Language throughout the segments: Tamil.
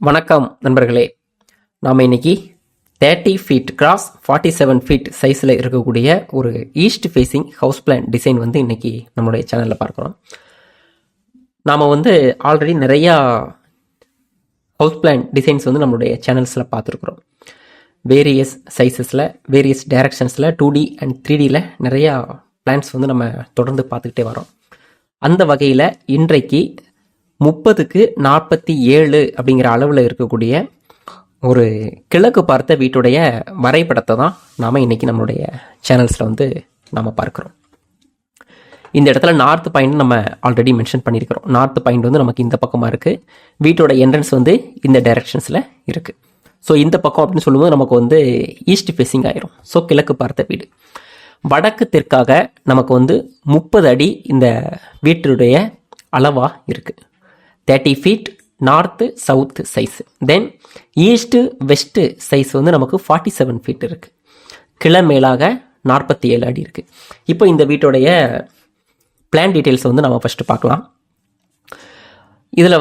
வணக்கம் நண்பர்களே. நாம் இன்னைக்கு 30 ஃபீட் கிராஸ் 47 ஃபீட் சைஸில் இருக்கக்கூடிய ஒரு east facing house plan design வந்து இன்னைக்கு நம்மளுடைய சேனலில் பார்க்குறோம். நாம் ஆல்ரெடி நிறையா ஹவுஸ் பிளான் டிசைன்ஸ் நம்மளுடைய சேனல்ஸில் பார்த்துருக்குறோம். வேரியஸ் சைஸஸில், வேரியஸ் டைரக்ஷன்ஸில் 2D அண்ட் 3Dயில் நிறையா பிளான்ஸ் நம்ம தொடர்ந்து பார்த்துக்கிட்டே வரோம். அந்த வகையில் இன்றைக்கு 30க்கு 47 அப்படிங்கிற அளவில் இருக்கக்கூடிய ஒரு கிழக்கு பார்த்த வீட்டுடைய வரைபடத்தை தான் நாம் இன்றைக்கி நம்மளுடைய சேனல்ஸில் நாம் பார்க்குறோம். இந்த இடத்துல நார்த் பாயிண்ட் நம்ம ஆல்ரெடி மென்ஷன் பண்ணியிருக்கிறோம். நார்த் பாயிண்ட் நமக்கு இந்த பக்கமாக இருக்குது. வீட்டோட என்ட்ரன்ஸ் இந்த டைரக்ஷன்ஸில் இருக்குது. ஸோ இந்த பக்கம் அப்படின்னு சொல்லும்போது நமக்கு ஈஸ்ட் ஃபேஸிங் ஆயிரும். ஸோ கிழக்கு பார்த்த வீடு. வடக்கு தெற்காக நமக்கு 30 அடி இந்த வீட்டுடைய அளவாக இருக்குது. 30 ஃபீட் நார்த்து சவுத்து சைஸு. தென் ஈஸ்ட்டு வெஸ்ட்டு சைஸ் நமக்கு 47 ஃபீட் இருக்குது. கிளை மேலாக 47 அடி இருக்குது. இப்போ இந்த வீட்டுடைய பிளான் டீட்டெயில்ஸ் நம்ம ஃபஸ்ட்டு பார்க்கலாம். இதில்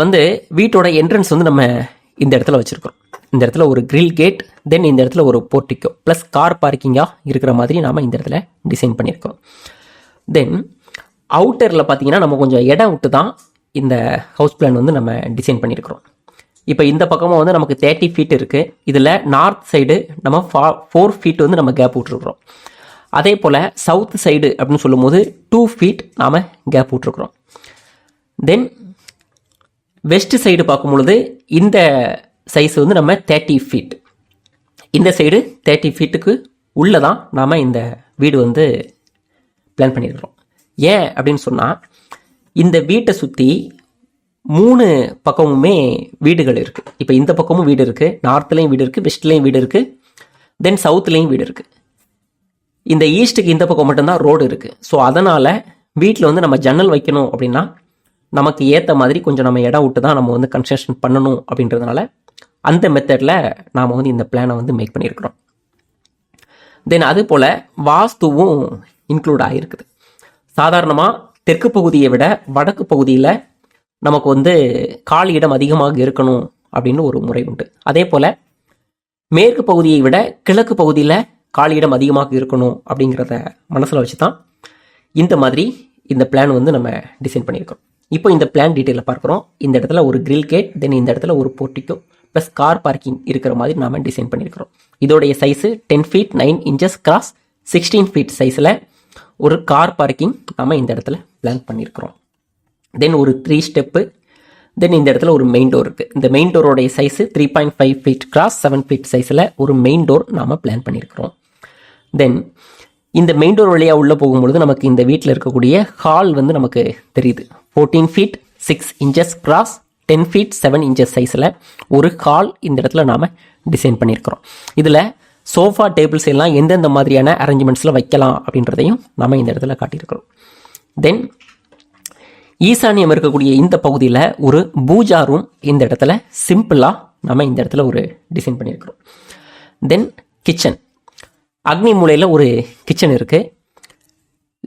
வீட்டோட என்ட்ரன்ஸ் நம்ம இந்த இடத்துல வச்சுருக்கிறோம். இந்த இடத்துல ஒரு கிரில் கேட், தென் இந்த இடத்துல ஒரு போர்ட்டிக்கோ ப்ளஸ் கார் பார்க்கிங்காக இருக்கிற மாதிரி நாம் இந்த இடத்துல டிசைன் பண்ணியிருக்கோம். தென் அவுட்டரில் பார்த்தீங்கன்னா நம்ம கொஞ்சம் இடம் விட்டு தான் இந்த ஹவுஸ் பிளான் நம்ம டிசைன் பண்ணியிருக்கிறோம். இப்போ இந்த பக்கமும் நமக்கு 30 ஃபீட் இருக்குது. இதில் நார்த் சைடு நம்ம 4 ஃபீட் நம்ம கேப் விட்டுருக்குறோம். அதே போல் சவுத் சைடு அப்படின்னு சொல்லும் போது 2 ஃபீட் நாம் கேப் விட்டுருக்குறோம். தென் வெஸ்ட் சைடு பார்க்கும் பொழுது இந்த சைஸ் நம்ம 30 ஃபீட். இந்த சைடு 30 ஃபீட்டுக்கு உள்ளே தான் நாம் இந்த வீடு பிளான் பண்ணியிருக்கிறோம். ஏன் அப்படின்னு சொன்னால், இந்த வீட்டை சுற்றி 3 பக்கமுமே வீடுகள் இருக்குது. இப்போ இந்த பக்கமும் வீடு இருக்குது, நார்த்லேயும் வீடு இருக்குது, வெஸ்ட்லேயும் வீடு இருக்குது, தென் சவுத்துலேயும் வீடு இருக்குது. இந்த ஈஸ்ட்டுக்கு இந்த பக்கம் மட்டும்தான் ரோடு இருக்குது. ஸோ அதனால் வீட்டில் நம்ம ஜன்னல் வைக்கணும் அப்படின்னா நமக்கு ஏற்ற மாதிரி கொஞ்சம் நம்ம இடம் விட்டு தான் நம்ம கன்ஸ்ட்ரக்ஷன் பண்ணணும் அப்படின்றதுனால அந்த மெத்தடில் நாம் இந்த பிளானை மேக் பண்ணியிருக்கிறோம். தென் அது போல் வாஸ்துவும் இன்க்ளூட் ஆகிருக்குது. சாதாரணமாக தெற்கு பகுதியை விட வடக்கு பகுதியில் நமக்கு காலி இடம் அதிகமாக இருக்கணும் அப்படின்னு ஒரு முறை உண்டு. அதே போல் மேற்கு பகுதியை விட கிழக்கு பகுதியில் காலி இடம் அதிகமாக இருக்கணும் அப்படிங்கிறத மனசில் வச்சு தான் இந்த மாதிரி இந்த பிளான் நம்ம டிசைன் பண்ணியிருக்கோம். இப்போ இந்த பிளான் டீட்டெயிலில் பார்க்குறோம். இந்த இடத்துல ஒரு கிரில் கேட், தென் இந்த இடத்துல ஒரு போர்ட்டிக்கோ ப்ளஸ் கார் பார்க்கிங் இருக்கிற மாதிரி நாம் டிசைன் பண்ணியிருக்கிறோம். இதோடைய size 10 feet 9 inches cross 16 feet சைஸில் ஒரு கார் பார்க்கிங் நாம் இந்த இடத்துல பிளான் பண்ணியிருக்கிறோம். தென் ஒரு 3 ஸ்டெப்பு, தென் இந்த இடத்துல ஒரு மெயின் டோர் இருக்குது. இந்த மெயின் டோரோடைய சைஸு 3.5 ஃபீட் கிராஸ் 7 ஃபீட் சைஸில் ஒரு மெயின் டோர் நாம் பிளான் பண்ணியிருக்கிறோம். தென் இந்த மெயின் டோர் வழியாக உள்ளே போகும்பொழுது நமக்கு இந்த வீட்டில் இருக்கக்கூடிய ஹால் நமக்கு தெரியுது. 14 feet 6 inches cross 10 feet 7 inches சைஸில் ஒரு ஹால் இந்த இடத்துல நாம் டிசைன் பண்ணியிருக்கிறோம். இதில் சோஃபா டேபிள்ஸ் எல்லாம் எந்தெந்த மாதிரியான அரேஞ்ச்மெண்ட்ஸில் வைக்கலாம் அப்படின்றதையும் நாம் இந்த இடத்துல காட்டியிருக்கிறோம். தென் ஈசானியம் இருக்கக்கூடிய இந்த பகுதியில் ஒரு பூஜா ரூம் இந்த இடத்துல சிம்பிளாக நம்ம இந்த இடத்துல ஒரு டிசைன் பண்ணியிருக்கிறோம். தென் கிச்சன், அக்னி மூலையில் ஒரு கிச்சன் இருக்குது.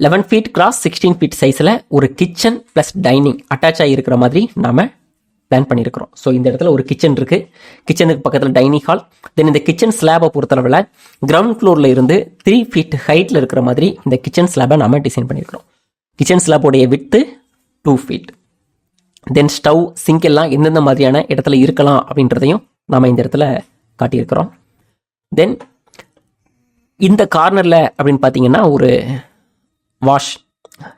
11 ஃபீட் கிராஸ் 16 ஃபீட் சைஸில் ஒரு கிச்சன் ப்ளஸ் டைனிங் அட்டாச் ஆகி இருக்கிற மாதிரி நாம் பிளான் பண்ணியிருக்கிறோம். ஸோ இந்த இடத்துல ஒரு கிச்சன் இருக்குது. கிச்சனுக்கு பக்கத்தில் டைனிங் ஹால். தென் இந்த கிச்சன் ஸ்லாபை பொறுத்தளவில் கிரவுண்ட் ஃப்ளோரில் இருந்து 3 ஃபீட் ஹைட்டில் இருக்கிற மாதிரி இந்த கிச்சன் ஸ்லாபை நாம் டிசைன் பண்ணியிருக்கிறோம். Kitchen ஸ்லாபோடைய with 2 feet. Then stove, sink எல்லாம் எந்தெந்த மாதிரியான இடத்துல இருக்கலாம் அப்படின்றதையும் நாம் இந்த இடத்துல காட்டியிருக்கிறோம். தென் இந்த கார்னரில் அப்படின்னு பார்த்தீங்கன்னா ஒரு வாஷ்,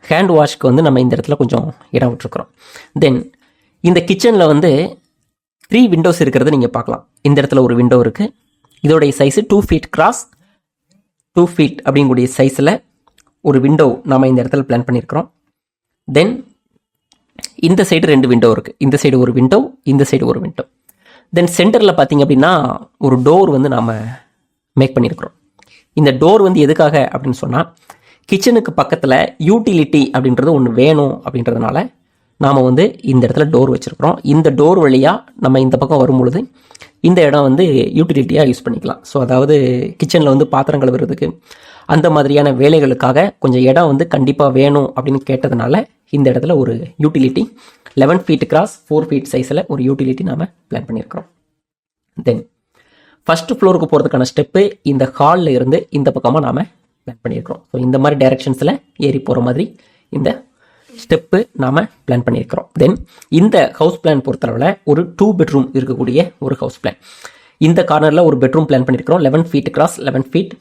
ஹேண்ட் வாஷ்க்கு நம்ம இந்த இடத்துல கொஞ்சம் இடம் விட்டுருக்குறோம். தென் இந்த கிச்சனில் 3 விண்டோஸ் இருக்கிறத நீங்கள் பார்க்கலாம். இந்த இடத்துல ஒரு விண்டோ இருக்குது. இதோடைய சைஸு 2 ஃபீட் கிராஸ் 2 ஃபீட் அப்படிங்கக்கூடிய சைஸில் ஒரு விண்டோ நாம் இந்த இடத்துல பிளான் பண்ணியிருக்கிறோம். தென் இந்த சைடு 2 விண்டோ இருக்குது. இந்த சைடு ஒரு விண்டோ, இந்த சைடு ஒரு விண்டோ. தென் சென்டரில் பார்த்தீங்க அப்படின்னா ஒரு டோர் நாம் மேக் பண்ணியிருக்கிறோம். இந்த டோர் எதுக்காக அப்படின்னு சொன்னால், கிச்சனுக்கு பக்கத்தில் யூட்டிலிட்டி அப்படின்றது ஒன்று வேணும் அப்படின்றதுனால நாம் இந்த இடத்துல டோர் வச்சுருக்கிறோம். இந்த டோர் வழியாக நம்ம இந்த பக்கம் வரும்பொழுது இந்த இடம் யூட்டிலிட்டியாக யூஸ் பண்ணிக்கலாம். ஸோ அதாவது கிச்சனில் பாத்திரம் கழுவுறதுக்கு அந்த மாதிரியான வேலைகளுக்காக கொஞ்சம் இடம் கண்டிப்பாக வேணும் அப்படின்னு கேட்டதுனால இந்த இடத்துல ஒரு யூட்டிலிட்டி 11 ஃபீட் கிராஸ் 4 ஃபீட் சைஸில் ஒரு யூட்டிலிட்டி நாம் பிளான் பண்ணியிருக்கிறோம். தென் ஃபர்ஸ்ட் ஃப்ளோருக்கு போகிறதுக்கான ஸ்டெப்பு இந்த ஹாலில் இருந்து இந்த பக்கமாக நாம் பிளான் பண்ணியிருக்கிறோம். ஸோ இந்த மாதிரி டைரக்ஷன்ஸில் ஏறி போகிற மாதிரி இந்த ஸ்டெப்பு நாம் பிளான் பண்ணியிருக்கிறோம். தென் இந்த ஹவுஸ் பிளான் பொறுத்தளவில் ஒரு 2 பெட்ரூம் இருக்கக்கூடிய ஒரு ஹவுஸ் பிளான். இந்த கார்னரில் ஒரு பெட்ரூம் பிளான் பண்ணியிருக்கிறோம் 11 feet கிராஸ் 11 feet.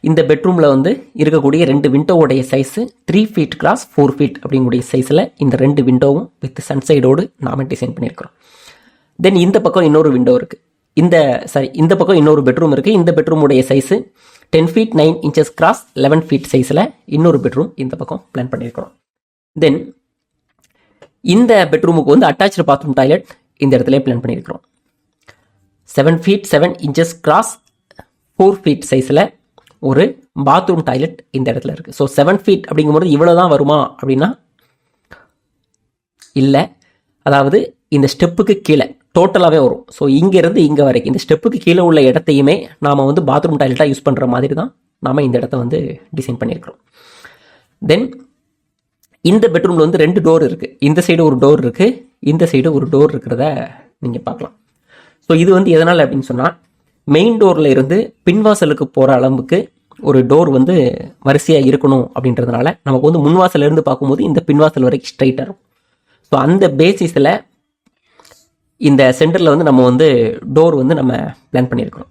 இந்த பெட்ரூமில் வந்து இருக்கக்கூடிய 2 விண்டோவுடைய சைஸு 3 feet கிராஸ் 4 feet அப்படிங்கக்கூடிய சைஸில் இந்த 2 விண்டோவும் வித் சன்சைடோடு நாம் டிசைன் பண்ணியிருக்கிறோம். தென் இந்த பக்கம் இன்னொரு விண்டோ இருக்குது. இந்த பக்கம் இன்னொரு பெட்ரூம் இருக்குது. இந்த பெட்ரூமுடைய size 10 feet 9 inches cross 11 feet சைஸில் இன்னொரு பெட்ரூம் இந்த பக்கம் பிளான் பண்ணியிருக்கிறோம். தென் இந்த பெட்ரூமுக்கு வந்து அட்டாச்சு பாத்ரூம் டாய்லெட் இந்த இடத்துல பிளான் பண்ணியிருக்கிறோம். 7 feet 7 inches கிராஸ் 4 feet சைஸில் ஒரு பாத்ரூம் டாய்லெட் இந்த இடத்துல இருக்குது. ஸோ 7 feet அப்படிங்கும்போது இவ்வளோ தான் வருமா அப்படின்னா இல்லை, அதாவது இந்த ஸ்டெப்புக்கு கீழே டோட்டலாகவே வரும். ஸோ இங்கேருந்து இங்கே வரைக்கும் இந்த ஸ்டெப்புக்கு கீழே உள்ள இடத்தையுமே நாம் வந்து பாத்ரூம் டாய்லெட்டாக யூஸ் பண்ணுற மாதிரி தான் நாம் இந்த இடத்த வந்து டிசைன் பண்ணியிருக்கிறோம். தென் இந்த பெட்ரூமில் வந்து 2 டோர் இருக்குது. இந்த சைடு ஒரு டோர் இருக்குது, இந்த சைடு ஒரு டோர் இருக்கிறத நீங்கள் பார்க்கலாம். ஸோ இது வந்து எதனால் அப்படின்னு சொன்னால் மெயின் டோரில் இருந்து பின்வாசலுக்கு போகிற அளவுக்கு ஒரு டோர் வந்து வரிசையாக இருக்கணும் அப்படின்றதுனால நமக்கு வந்து முன்வாசலேருந்து பார்க்கும்போது இந்த பின்வாசல் வரைக்கும் ஸ்ட்ரைட்டாக இருக்கும். ஸோ அந்த பேசிஸில் இந்த சென்டரில் வந்து நம்ம வந்து டோர் வந்து நம்ம பிளான் பண்ணியிருக்கிறோம்.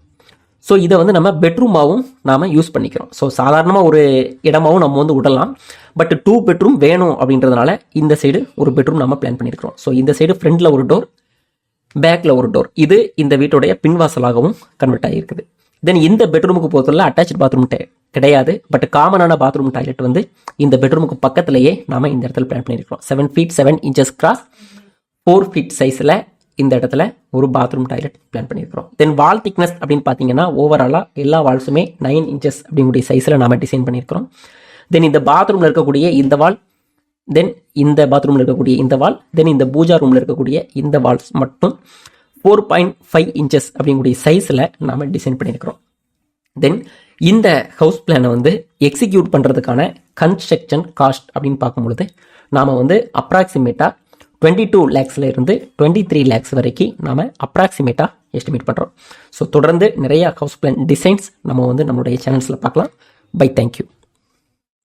ஸோ இதை வந்து நம்ம பெட்ரூமாகவும் நாம் யூஸ் பண்ணிக்கிறோம். ஸோ சாதாரணமாக ஒரு இடமாகவும் நம்ம வந்து விடலாம். பட் 2 பெட்ரூம் வேணும் அப்படின்றதுனால இந்த சைடு ஒரு பெட்ரூம் நம்ம பிளான் பண்ணியிருக்கிறோம். ஸோ இந்த சைடு ஃப்ரண்டில் ஒரு டோர், பேக்கில் ஒரு டோர், இது இந்த வீட்டுடைய பின்வாசலாகவும் கன்வெர்ட் ஆகியிருக்குது. தென் இந்த பெட்ரூமுக்கு பொறுத்தவரை அட்டாச்சு பாத்ரூம் கிடையாது. பட் காமனான பாத்ரூம் டாய்லெட் வந்து இந்த பெட்ரூமுக்கு பக்கத்திலேயே நாம் இந்த இடத்துல பிளான் பண்ணியிருக்கிறோம். 7 feet 7 inches கிராஸ் 4 feet சைஸில் இந்த இடத்துல ஒரு பாத்ரூம் டாய்லெட் பிளான் பண்ணியிருக்கிறோம். தென் வால் திக்னஸ் அப்படின்னு பார்த்தீங்கன்னா ஓவராலாக எல்லா வால்ஸுமே 9 inches அப்படிங்கக்கூடிய சைஸில் நாம் டிசைன் பண்ணியிருக்கிறோம். தென் இந்த பாத்ரூமில் இருக்கக்கூடிய இந்த வால், தென் இந்த பாத்ரூமில் இருக்கக்கூடிய இந்த வால், தென் இந்த பூஜா ரூமில் இருக்கக்கூடிய இந்த வால்ஸ் மட்டும் 4.5 inches அப்படிங்கக்கூடிய சைஸில் நாம் டிசைன் பண்ணியிருக்கிறோம். தென் இந்த ஹவுஸ் பிளானை வந்து எக்ஸிக்யூட் பண்ணுறதுக்கான கன்ஸ்ட்ரக்ஷன் காஸ்ட் அப்படின்னு பார்க்கும்பொழுது நாம் வந்து அப்ராக்சிமேட்டாக 22 lakhs இருந்து 23 lakhs வரைக்கும் நாம் அப்ராக்சிமேட்டாக எஸ்டிமேட் பண்ணுறோம். ஸோ தொடர்ந்து நிறைய ஹவுஸ் பிளான் டிசைன்ஸ் நம்ம வந்து நம்மளுடைய சேனல்ஸில் பார்க்கலாம். Bye, thank you.